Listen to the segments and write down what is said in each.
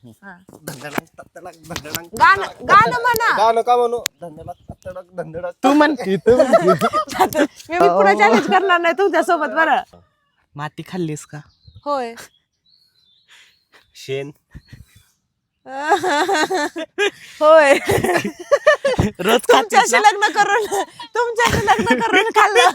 हा. धंदडक तत्तडक धंदडक गाणं गाणं म्हणा. गाणं का म्हणू धंदडक तत्तडक धंदडक तू म्हण की तू म्हण की. मी पुढे चॅलेंज करणार नाही तुमच्या सोबत बरं. माती खाल्लीस का? होय. शेण होय. रोज खातीस तुमच्याशी ना? लग्न करून खाल्लं.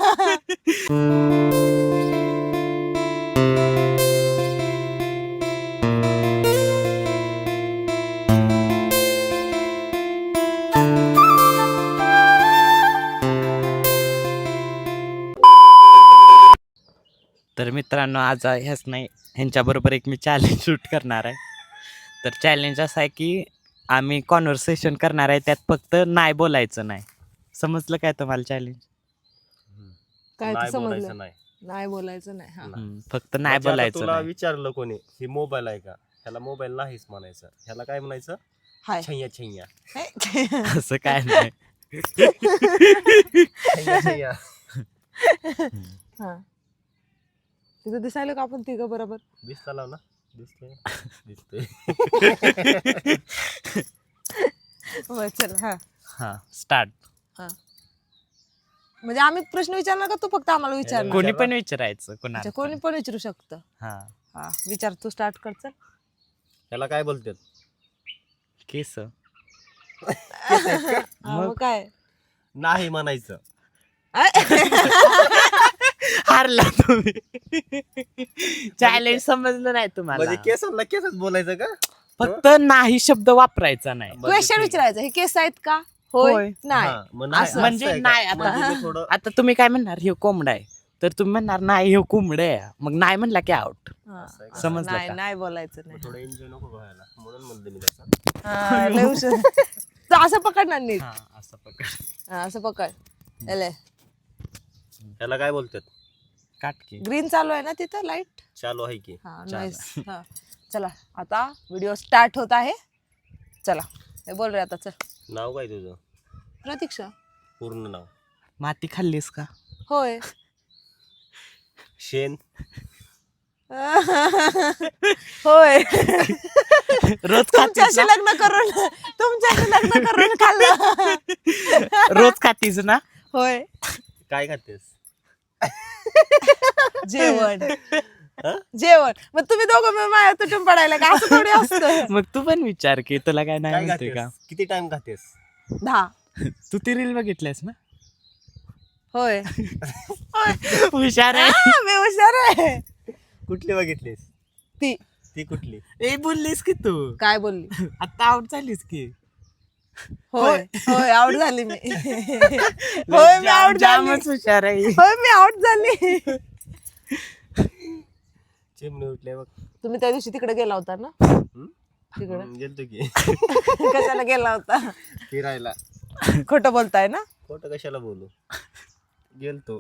तर मित्रांनो आज ह्याच नाही ह्यांच्याबरोबर एक मी चॅलेंज शूट करणार आहे. तर चॅलेंज असं आहे की आम्ही कॉन्व्हर्सेशन करणार आहे, त्यात फक्त नाही बोलायचं नाही. समजलं काय तुम्हाला चॅलेंज? काय नाही समजलं? बोलायचं नाही नाही बोलायचं नाही. हा. फक्त नाही म्हणजे आता बोलायचं तुला नाही. विचारलं कोणी ही मोबाईल आहे का, ह्याला मोबाईल नाहीच म्हणायचं, ह्याला काय म्हणायचं हाय. छैया छैया असं काय नाही. छैया छैया. हा. तिथं दिसायला का आपण तिघं बरोबर? दिसता लाव ना दिसतोय दिसतोय. होय चल. हा. हा स्टार्ट. हा. म्हणजे आम्ही प्रश्न विचारणार का तू फक्त आम्हाला विचारणार? कोणी पण विचारायचं अच्छा, कोणाला कोणी पण. पण विचारू शकतं. हा हा विचार, तू स्टार्ट कर चल. ह्याला काय बोलतात? केस. हा, मग काय? नाही म्हणायचं. हारला तुम्ही. चॅलेंज समजलं नाही तुम्हाला. म्हणजे केसांना केसच बोलायचं का? फक्त नाही शब्द वापरायचा नाही. क्वेश्चन विचारायचं, हे केस आहेत का? होय. नाही. हा, मग नाही, असं. म्हणजे असं आहे का? नाही आता. म्हणजे मी थोडं आता तुम्ही काय म्हणणार हे कोंबडा आहे, तर तुम्ही म्हणणार नाही हे कोंबडा आहे, मग नाही म्हणला की आउट. हा, असं आहे का? समजलं नाही का? नाही बोलायचं नाही. थोडं एन्जॉय नको व्हायला म्हणून म्हणलं मी त्याचा. हा, लय हुशार. तू असं पकडणार नीट. हा असं पकड. हा, असं पकड. एले ह्याला काय बोलतात? काटकी. ग्रीन चालू आहे ना तिथं लाईट? चालू आहे की. हा चालेल. नाईस. हा चला आता व्हिडिओ स्टार्ट होत आहे. चला हे बोल रे आता. चल. नाव काय तुझं? प्रतीक्षा. पूर्ण नाव? माती खाल्लीस का? होय. शेण होय. रोज खातीस ना? तुमच्याशी लग्न करून खाल्लं. रोज खातीस ना? होय. काय खातेस? जेवण. हं? जेवण. मग तुम्ही दोघं मिळून माझ्या तुटून पडायला का? असं थोडी असतं. मग तू पण विचार की तुला काय नाही काय म्हणते का? खातेस? किती टाइम खातेस? 10. तू ती रील बघितलीस ना? होय. हुशार आहे. हा, मी हुशार आहे. कुठली बघितलीस? ती ती कुठली? ए बोललीस की तू काय बोलली? आता आउट झालीस की. होय. होय आउट झाली मी. होय मी आउट झाली. जामच हुशार आहे. होय मी आउट झाली. चिमणी उठले बघ. तुम्ही त्या दिवशी तिकडे गेला होता ना? हं? तिकडे गेलतो की कशाला गेला होता? फिरायला. खोटं बोलताय ना? खोटं कशाला बोलू? गेलतो.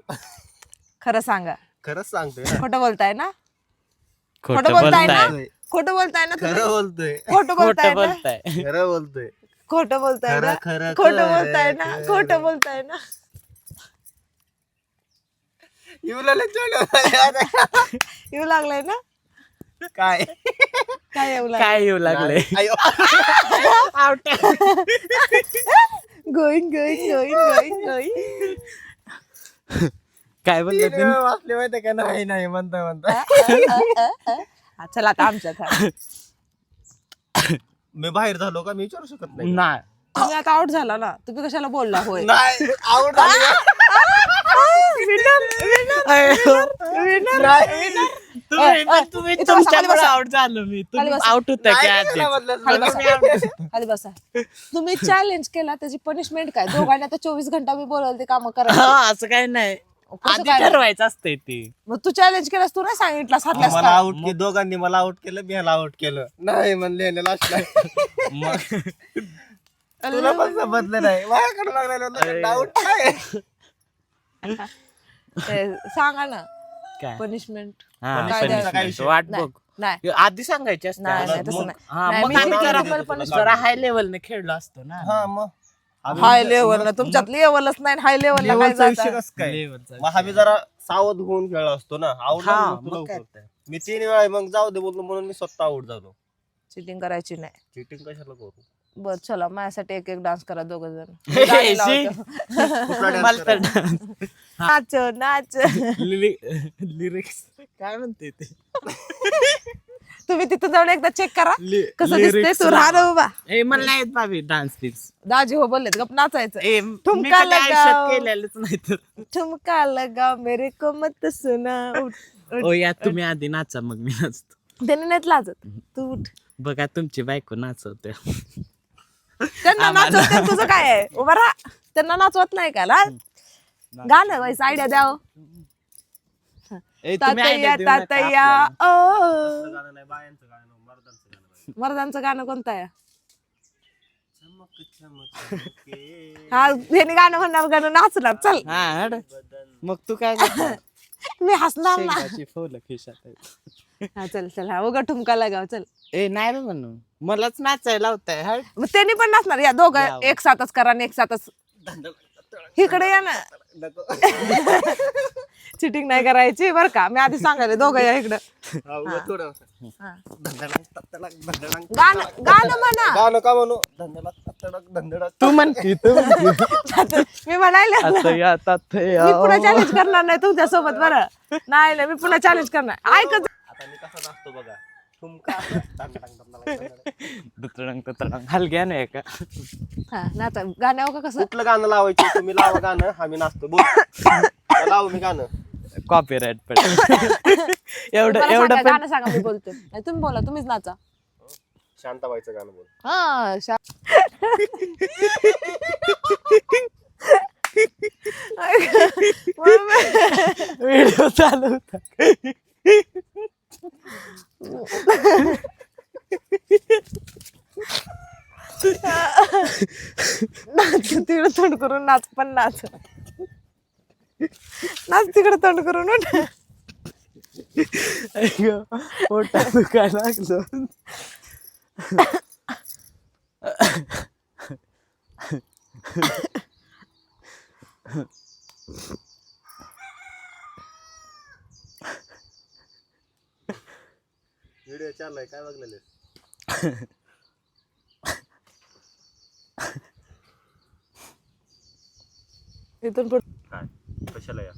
खरं सांगा. खरंच सांगतोय ना. खोटं बोलताय ना? खोटं बोलताय ना? बोलताय. खोटं बोलताय ना तुम्ही? खरं बोलतोय. खोटं बोलताय खोटं ना? बोलताय. खरं बोलतोय. खोटं बोलताय ना? खरं खोटं बोलताय ना? खोटं बोलताय ना? येऊ लागले. येऊ लागलाय ना? काय काय येऊ लागलं? काय येऊ लागले? आयो. Going going going going going. काय बोलले तीन वेळा वाचले माहिती का? नाही नाही म्हणता म्हणता हा, चला आता आमच्यात हा. मी बाहेर झालो का? मी विचारू शकत नाही. नाही. तुम्ही आता आउट झाला ना, तुम्ही कशाला बोलला? होय. नाही आवड झाली का? तुम्ही इथं बसा, खाली बसा. आउट झालो मी. खाली तुम्ही बसा. आउट होता की नाही आधीच? केलं म्हटलं. खाली बसा. खाली बसा. तुम्ही चॅलेंज केला, त्याची पनिशमेंट काय? दोघांना तर 24 घंटा मी बोलाल ते काम करा. हा असं काय नाही. कसं आधी काय नाही? ठरवायचं असतंय ती. मग तू चॅलेंज केलास, तू नाही सांगितलं हातल्यास मला का? आउट केलं, दोघांनी मला आउट केलं, मी ह्याला आउट केलं. नाही म्हणले लास्टला. मग तुला पण समजलं नाही. माझ्याकडे आउट काय? सांगा ना काय? पनिशमेंट. हा, काय punishment. द्यायचं? काय विषय? वाट नाही, बघ. नाही आधी सांगायची असते. नाही, नाही, तसं मग- नाही. हा, नाही, मग मी आम्ही किती जरा तुम्हाला punishment जरा हाय लेवलने खेळलो असतो ना. हा मग हाय लेवल तुमच्यात लेवलच नाही, हाय लेवलला काय लेवलचा विषय जाता? कसं काय? लेवलचा मग आम्ही जरा सावध होऊन खेळलो असतो ना. आउट हा, झालो मग तुला काय लवकर. मी 3 वेळा मग जाऊ दे बोललो म्हणून मी स्वतः आउट झालो. चिटिंग करायची नाही. चिटिंग कशाला करू? बर चला माझ्यासाठी एक एक डान्स करा दोघ जण. हे, गाणी शी. लावतो. मला तर नाच नाच. लिरिक्स काय म्हणते ते तुम्ही तिथं जाऊन एकदा चेक करा कसं lyrics दिसतंय. तू राहा ना उभा. ए मला नाही येत भाभी डान्स प्लीज. दाजी हो बोललेत गप नाचायचं. ए मी ठुमका कधी आयुष्यात लगाव. केलेलंच नाही तर. ठुमका लगा मेरे को मत सुना. ओ या तुम्ही आधी नाचा मग मी नाचतो. त्याने नाहीत लाजत. तू उठ. बघा तुमची बायको नाचवते. त्यांना नाचवत नाही, तुझं काय आहे. उभा राहा. त्यांना नाचवत नाही का लाज? गाणं वैस आयडिया द्याव. ए, तुम्ही idea तातया देऊ नका तातया आपल्याला. ओ. गाणं नाही, बायांचं गाणं, मर्दांचं गाणं पाहिजे. मर्दांचं गाणं कोणतं आहे. चमक चमके हा ह्याने गाणं म्हणणार गाणं नाचणार. चल हा हड. मग तू काय करतो? मी हसणार ना. शेंगाची फुलं खिशात आहेत. हा चल चल हा उगा ठुमका लगाव चल. ए नाही रे म्हणू मलाच नाचायला लावताय हड. मग त्यांनी पण नाचणार. या दोघं यावं. एक साथच करा आणि एक साथच. इकडे या ना. चिटिंग नाही करायची बर का. मी आधी सांगायला दोघं या इकडं. थोडं हा. धंदळक, तत्तळक, धंदळक. गाणं गाणं म्हणा. गाणं का म्हणू? धंदळक, तत्तळक, धंदळक. तू म्हणते तू म्हणते. मी म्हणायला मी पुन्हा चॅलेंज करणार नाही तुमच्या सोबत बरं. नाही नाही मी पुन्हा चॅलेंज करणार. ऐकत आता मी कसा नाचतो बघा. ठुमका, धंदळक, धंदळक, धंदळक. हलग्या नाही का. हा नाचा गाण्यावर का कसं. कुठलं गाणं लावायचं तुम्ही लावा गाणं आम्ही नाचतो बोल. लावू मी गाणं. कॉपीराइट पण एवढं मला एवढं सांगा, पण गाणं सांगा मी बोलते. नाही तुम्ही बोला तुम्हीच नाचा. शांताबाईचं गाणं बोल. हा व्हिडिओ चालू होता. नाच तिकडे तोंड करून नाच पण नाच. नाच तिकडे तोंड करून उठ. पोटा दुखायला लागलं. व्हिडिओ चाललाय काय बघलेले? इथून पुढे काय कशाला या?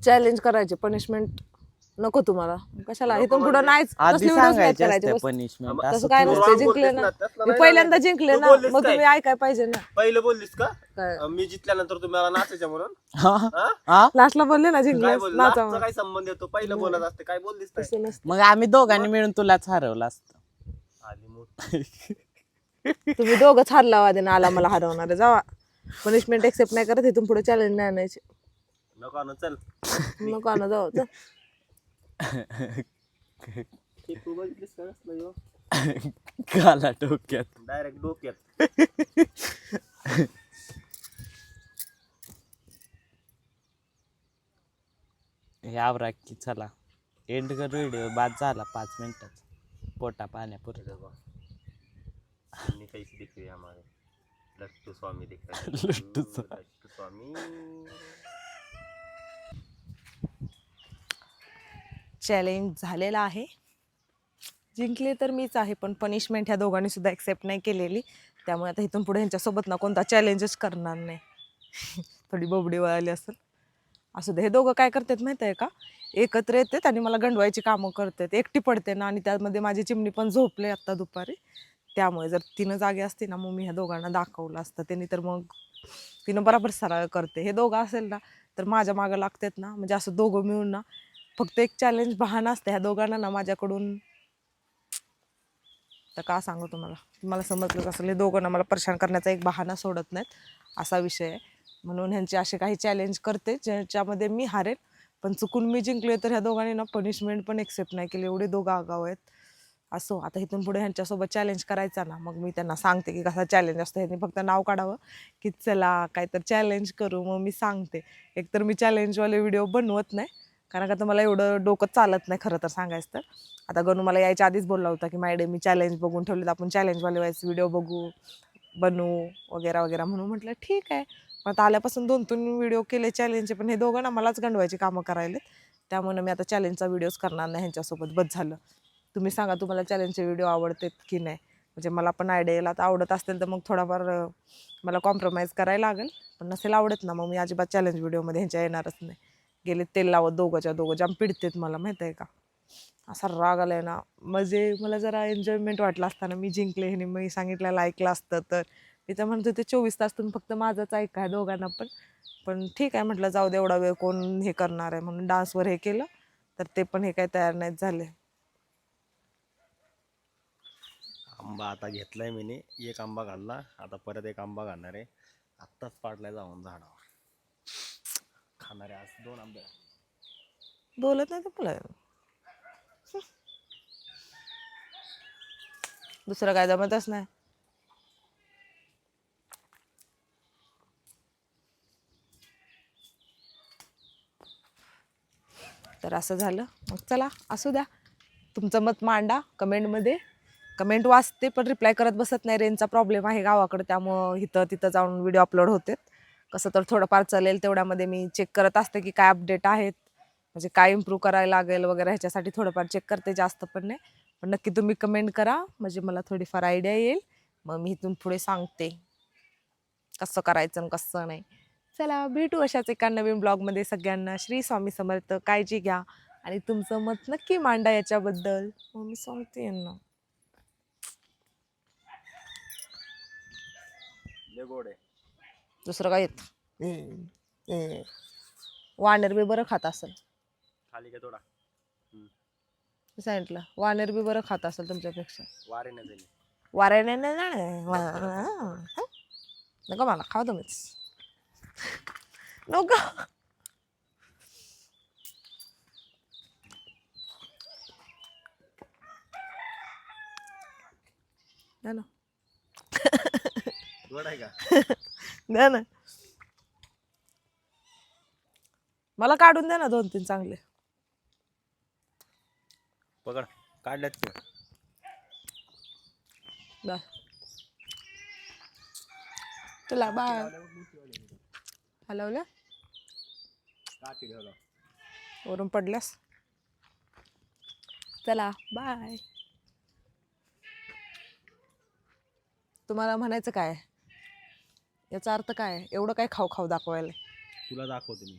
चॅलेंज करायचे. पनिशमेंट नको तुम्हाला. कशाला इथून पुढे नाहीच. आधी कसली videos नाहीत सांगायचे करायचे. असते बस. पनिशमेंट. तसं काय नसतं. जिंकले ना मी पहिल्यांदा जिंकले ना मग तुम्ही ऐकाय पाहिजे ना. पहिलं बोललीस का काय मी जिंकल्यानंतर तुम्हाला नाचायचं म्हणून? हा? लास्टला बोलले ना काय जिंकले बोल नाचा नाचचा काय संबंध येतो? पहिलं बोलत असते काय बोललीस काय? तसं नसतं. मग आम्ही दोघांनी मिळून तुलाच हरवलं असतं. आली मोठी. तुम्ही दोघंच हारला वादेन आला मला हरवणार आहे. जावा पनिशमेंट एक्सेप्ट नाही करत. इथून पुढे चॅलेंज नाही आणायचे. नको ना चल. नको आणा जाऊ चल. हे तू बघितलीस का कसलं ह्यो? काला डोक्यात डायरेक्ट डोक्यात. हे आवरा की चला एंड कर व्हिडिओ. बाद झाला 5 मिनिटात पोटा पाण्यापुरतं. अन्य कैसे दिख रही है हमारे लट्टू स्वामी दिख रहे हैं. लट्टू स्वामी. लट्टू स्वामी. चॅलेंज झालेला आहे. जिंकले तर मीच आहे पण पनिशमेंट ह्या दोघांनी सुद्धा एक्सेप्ट नाही केलेली. त्यामुळे आता इथून पुढे ह्यांच्यासोबत ना कोणता चॅलेंजच करणार नाही. थोडी बोबडी वळाली असेल. असू दे. हे दोघं काय करतात माहिती आहे का. एकत्र येतात आणि मला गंडवायची कामं करतात. एकटी पडते ना आणि त्यामध्ये माझी चिमणी पण झोपले आत्ता दुपारी. त्यामुळे जर तिनं जागी असते ना मग मी ह्या दोघांना दाखवलं असतं. त्यांनी तर मग तिनं बरोबर सरळ करते. हे दोघं असेल ना तर माझ्या मागं लागतात ना. म्हणजे असं दोघं मिळून ना फक्त एक चॅलेंज बहाणा असते. ह्या दोघांना ना माझ्याकडून तर का सांगू तुम्हाला समजलंच असेल. हे दोघं ना मला परेशान करण्याचा एक बहाणा सोडत नाहीत असा विषय आहे. म्हणून ह्यांचे असे काही चॅलेंज करते ज्याच्यामध्ये मी हारेल. पण चुकून मी जिंकले तर ह्या दोघांनी ना पनिशमेंट पण एक्सेप्ट नाही केली. एवढे दोघं आगाव आहेत. असो आता इथून पुढे ह्यांच्यासोबत चॅलेंज करायचा ना मग मी त्यांना सांगते की कसा चॅलेंज असतो. ह्यांनी फक्त नाव काढावं की चला काहीतरी चॅलेंज करू. मग मी सांगते. एकतर मी चॅलेंजवाले व्हिडिओ बनवत नाही कारण का तर मला एवढं डोकं चालत नाही खरं तर सांगायचं तर. आता गणू मला यायच्या आधीच बोलला होता की मायडे मी चॅलेंज बघून ठेवले तर आपण चॅलेंजवाले व्हायचे व्हिडिओ बघू बनवू वगैरे वगैरे. म्हणून म्हटलं ठीक आहे. पण आता आल्यापासून 2-3 व्हिडिओ केले चॅलेंजचे पण हे दोघं ना मलाच गंडवायची कामं करायले. त्यामुळे मी आता चॅलेंजचा व्हिडिओज करणार नाही ह्यांच्यासोबत. बस झालं. तुम्ही सांगा तुम्हाला चॅलेंजचे व्हिडिओ आवडतात की नाही, म्हणजे मला पण आयडिया येईल. आता आवडत असतील तर मग थोडाफार मला कॉम्प्रोमाइज करायला लागेल, पण नसेल आवडत ना मग मी अजिबात चॅलेंज व्हिडिओमध्ये ह्यांच्या येणारच नाही. गेले तेल लावत दोघंच्या दोघं जाम पिडतेत मला, माहीत आहे का. असा राग आलाय ना, म्हणजे मला जरा एन्जॉयमेंट वाटलं असताना मी जिंकले, ह्याने मी सांगितलेलं ऐकलं असतं तर. मी तर म्हणतो ते 24 तास तुम्ही फक्त माझंच ऐका दोघांना पण. पण ठीक आहे म्हटलं, जाऊ दे एवढा वेळ कोण हे करणार आहे, म्हणून डान्सवर हे केलं. तर ते पण हे काही तयार नाहीत झाले. आंबा आता घेतलाय मी, एक आंबा घालला, आता परत एक आंबा घालणार आहे. आत्ताच पाडलाय जाऊन झाडावर. खाणारे आज 2 आंबे. बोलत नाही तर बोला, दुसरं काय जमतच नाही. तर असं झालं. मग चला असू द्या, तुमचं मत मांडा कमेंटमध्ये. कमेंट वाचते पण रिप्लाय करत बसत नाही, रेंजचा प्रॉब्लेम आहे गावाकडे, त्यामुळं इथं तिथं जाऊन व्हिडिओ अपलोड होते. कसं तर थोडंफार चालेल तेवढ्यामध्ये मी चेक करत असते की काय अपडेट आहेत, म्हणजे काय इम्प्रूव्ह करायला लागेल वगैरे, ह्याच्यासाठी थोडंफार चेक करते, जास्त पण नाही. पण नक्की तुम्ही कमेंट करा, म्हणजे मला थोडीफार आयडिया येईल, मग मी इथून पुढे सांगते कसं करायचं आणि कसं नाही. चला भेटू अशाच एका नवीन ब्लॉगमध्ये. सगळ्यांना श्री स्वामी समर्थ. काळजी घ्या आणि तुमचं मत नक्की मांडा याच्याबद्दल. मग मी सांगते ना, लय गोड आहे. दुसरं काय येत. वानेर बी बरं खात असेल, खाली का थोडा सांगितलं. वानेर बी बरं खात असेल तुमच्यापेक्षा. वारे नाही दिली. वाऱ्याने नको मला, खाऊ तुम्हीच नको. द्या ना, गोड आहे का? द्या ना, मला काढून द्या ना 2-3 चांगले. पकड, काढल्यात की. द्या. चला बाय. हलवलं काठी ठेवला. वरून पडल्यास. चला बाय. तुम्हाला म्हणायचं काय, याचा अर्थ काय, एवढं काय खाऊ खाऊ दाखवायला. तुला दाखवतो मी,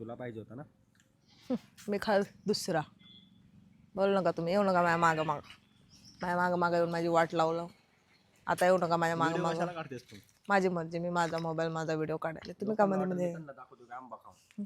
तुला पाहिजे होता ना. मी खाल दुसरा. बोलू नका तुम्ही, येऊ नका माझ्या मागं मागं येऊन माझी वाट लावलं. आता येऊ नका माझ्या मागं व्हिडिओ मागं. कशाला काढतेस तू? माझी मर्जी, मी माझा मोबाईल माझा व्हिडिओ काढायला, तुम्ही का मध्ये मध्ये. दाखवतो की आंबा खाऊ.